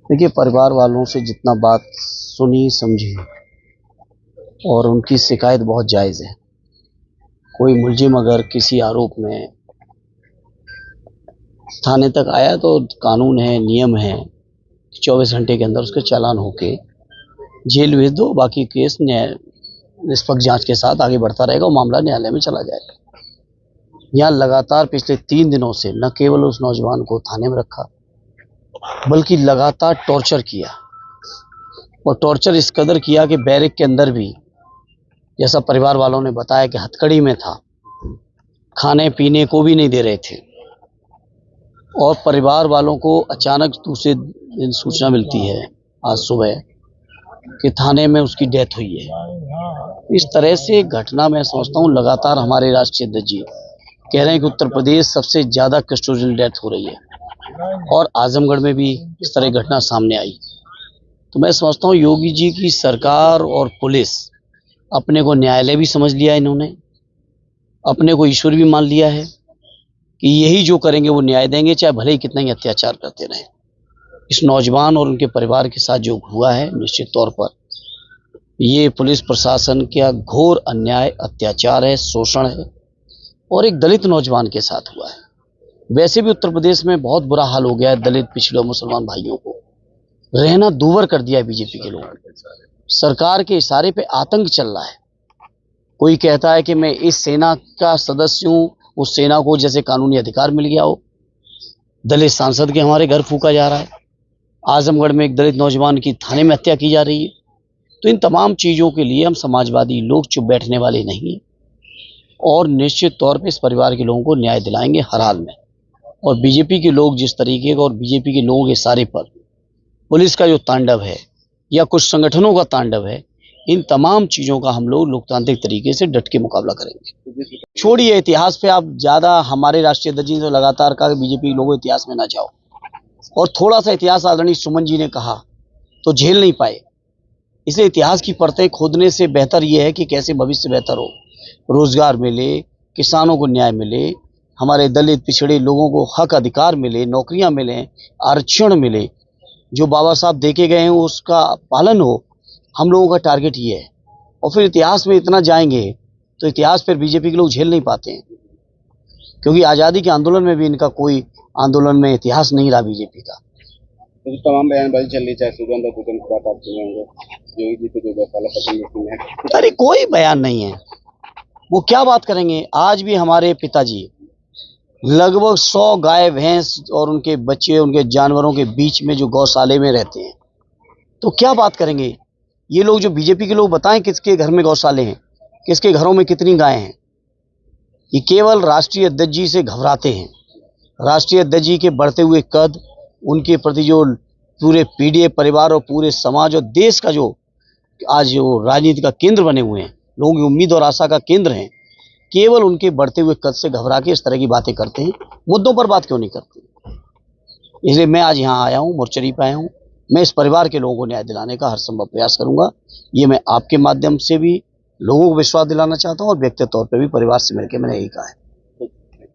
देखिए, परिवार वालों से जितना बात सुनी समझी और उनकी शिकायत बहुत जायज़ है। कोई मुलजिम अगर किसी आरोप में थाने तक आया तो कानून है, नियम है, 24 घंटे के अंदर उसके चालान होके जेल भेज दो। बाकी केस निष्पक्ष जांच के साथ आगे बढ़ता रहेगा और मामला न्यायालय में चला जाएगा। यहाँ लगातार पिछले 3 दिनों से न केवल उस नौजवान को थाने में रखा, बल्कि लगातार टॉर्चर किया, और टॉर्चर इस कदर किया कि बैरिक के अंदर भी, जैसा परिवार वालों ने बताया, कि हथकड़ी में था, खाने पीने को भी नहीं दे रहे थे। और परिवार वालों को अचानक दूसरे दिन सूचना मिलती है आज सुबह कि थाने में उसकी डेथ हुई है। इस तरह से घटना मैं समझता हूँ लगातार हमारे राष्ट्रीय अध्यक्ष जी कह रहे हैं कि उत्तर प्रदेश सबसे ज़्यादा कस्टोडियल डेथ हो रही है, और आजमगढ़ में भी इस तरह घटना सामने आई। तो मैं समझता हूँ योगी जी की सरकार और पुलिस अपने को न्यायालय भी समझ लिया, इन्होंने अपने को ईश्वर भी मान लिया है कि यही जो करेंगे वो न्याय देंगे, चाहे भले ही कितना ही अत्याचार करते रहें। इस नौजवान और उनके परिवार के साथ जो हुआ है, निश्चित तौर पर ये पुलिस प्रशासन का घोर अन्याय, अत्याचार है, शोषण है, और एक दलित नौजवान के साथ हुआ है। वैसे भी उत्तर प्रदेश में बहुत बुरा हाल हो गया है, दलित पिछड़े मुसलमान भाइयों को रहना दूभर कर दिया है बीजेपी के लोगों ने। सरकार के इशारे पे आतंक चल रहा है। कोई कहता है कि मैं इस सेना का सदस्य हूँ, उस सेना को जैसे कानूनी अधिकार मिल गया हो। दलित सांसद के हमारे घर फूका जा रहा है, आजमगढ़ में एक दलित नौजवान की थाने में हत्या की जा रही है। तो इन तमाम चीज़ों के लिए हम समाजवादी लोग चुप बैठने वाले नहीं, और निश्चित तौर पे इस परिवार के लोगों को न्याय दिलाएंगे हर हाल में। और बीजेपी के लोग जिस तरीके का, और बीजेपी के लोगों के इशारे पर पुलिस का जो तांडव है या कुछ संगठनों का तांडव है, इन तमाम चीज़ों का हम लोग लोकतांत्रिक तरीके से डट के मुकाबला करेंगे। छोड़िए इतिहास पे आप ज़्यादा, हमारे राष्ट्रीय अध्यक्ष जी ने लगातार कहा कि बीजेपी लोगों इतिहास में ना जाओ, और थोड़ा सा इतिहास आदरणीय सुमन जी ने कहा तो झेल नहीं पाए। इसलिए इतिहास की परतें खोदने से बेहतर ये है कि कैसे भविष्य बेहतर हो, रोजगार मिले, किसानों को न्याय मिले, हमारे दलित पिछड़े लोगों को हक अधिकार मिले, नौकरियां मिले, आरक्षण मिले, जो बाबा साहब देके गए हैं उसका पालन हो। हम लोगों का टारगेट ये है। और फिर इतिहास में इतना जाएंगे तो इतिहास पर बीजेपी के लोग झेल नहीं पाते हैं, क्योंकि आज़ादी के आंदोलन में भी इनका कोई आंदोलन में इतिहास नहीं रहा बीजेपी का। तो तमाम बयानबाजी चल रही, चाहे सुगंध की बात आप सुने होंगे, योगी जी पे जो है। अरे कोई बयान नहीं है, वो क्या बात करेंगे। आज भी हमारे पिताजी लगभग 100 गाय भैंस और उनके बच्चे, उनके जानवरों के बीच में जो गौशाले में रहते हैं, तो क्या बात करेंगे। ये लोग जो बीजेपी के लोग बताएं किसके घर में गौशाले हैं, किसके घरों में कितनी गायें हैं। ये केवल राष्ट्रीय अध्यक्ष जी से घबराते हैं। राष्ट्रीय अध्यक्ष जी के बढ़ते हुए कद, उनके प्रति जो पूरे पीडीए परिवार और पूरे समाज और देश का जो आज जो राजनीति का केंद्र बने हुए हैं, लोगों की उम्मीद और आशा का केंद्र हैं, केवल उनके बढ़ते हुए कद से घबरा के इस तरह की बातें करते हैं। मुद्दों पर बात क्यों नहीं करते। इसलिए मैं आज यहाँ आया हूँ, मोर्चरी पे आया हूँ। मैं इस परिवार के लोगों को न्याय दिलाने का हर संभव प्रयास करूंगा। ये मैं आपके माध्यम से भी लोगों को विश्वास दिलाना चाहता हूँ, और व्यक्तिगत तौर पर भी परिवार से मिलकर मैंने यही कहा है।